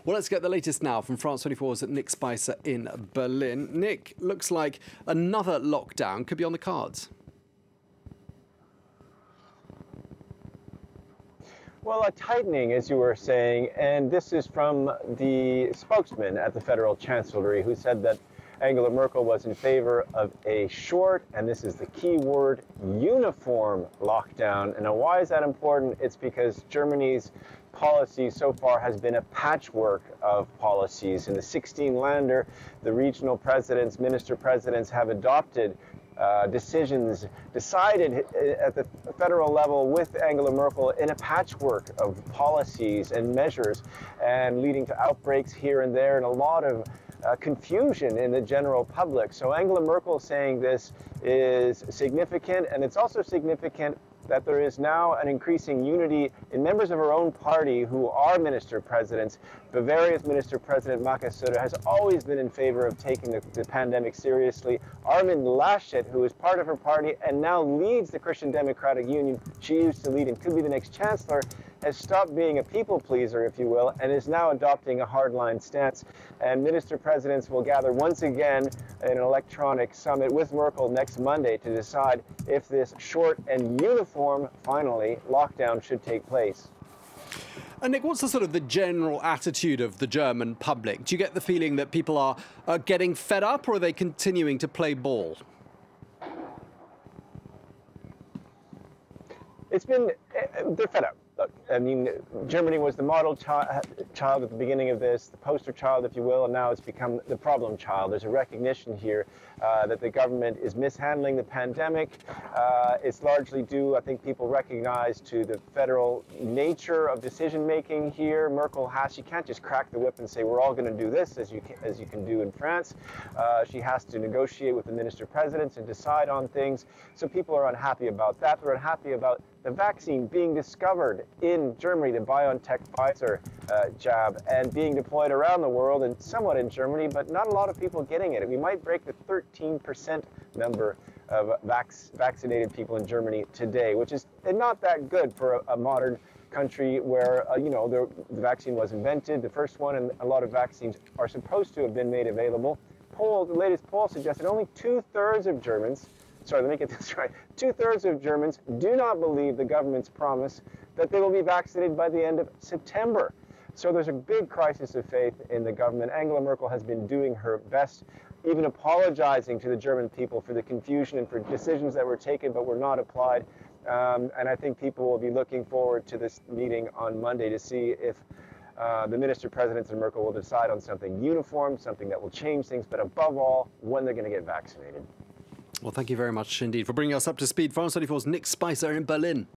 Well, let's get the latest now from France 24's Nick Spicer in Berlin. Nick, looks like another lockdown could be on the cards. Well, a tightening, as you were saying, and this is from the spokesman at the federal chancellery who said that Angela Merkel was in favor of a short, and this is the key word, uniform lockdown. And now why is that important? It's because Germany's policy so far has been a patchwork of policies. In the 16 Länder, the regional presidents, minister presidents have adopted decisions decided at the federal level with Angela Merkel in a patchwork of policies and measures, and leading to outbreaks here and there and a lot of confusion in the general public. So Angela Merkel saying this is significant, and it's also significant that there is now an increasing unity in members of her own party who are minister presidents. Bavaria's minister president, Markus Söder, has always been in favor of taking the pandemic seriously. Armin Laschet, who is part of her party and now leads the Christian Democratic Union she used to lead and could be the next chancellor, has stopped being a people pleaser, if you will, and is now adopting a hardline stance. And minister presidents will gather once again in an electronic summit with Merkel next Monday to decide if this short and uniform, finally, lockdown should take place. And Nick, what's the general attitude of the German public? Do you get the feeling that people are getting fed up, or are they continuing to play ball? They're fed up. Look, I mean, Germany was the model child at the beginning of this, the poster child, if you will, and now it's become the problem child. There's a recognition here that the government is mishandling the pandemic. It's largely due, I think people recognize, to the federal nature of decision-making here. She can't just crack the whip and say, we're all going to do this, as you can do in France. She has to negotiate with the minister presidents and decide on things. So people are unhappy about that. They're unhappy about the vaccine being discovered in Germany, the BioNTech-Pfizer jab, and being deployed around the world and somewhat in Germany, but not a lot of people getting it. We might break the 13% number of vaccinated people in Germany today, which is not that good for a modern country where, the vaccine was invented, the first one, and a lot of vaccines are supposed to have been made available. The latest poll suggested only two-thirds of Germans, let me get this right, two-thirds of Germans do not believe the government's promise that they will be vaccinated by the end of September. So there's a big crisis of faith in the government. Angela Merkel has been doing her best, even apologizing to the German people for the confusion and for decisions that were taken but were not applied. And I think people will be looking forward to this meeting on Monday to see if the minister presidents and Merkel will decide on something uniform, something that will change things, but above all, when they're going to get vaccinated. Well, thank you very much indeed for bringing us up to speed. France 24's Nick Spicer in Berlin.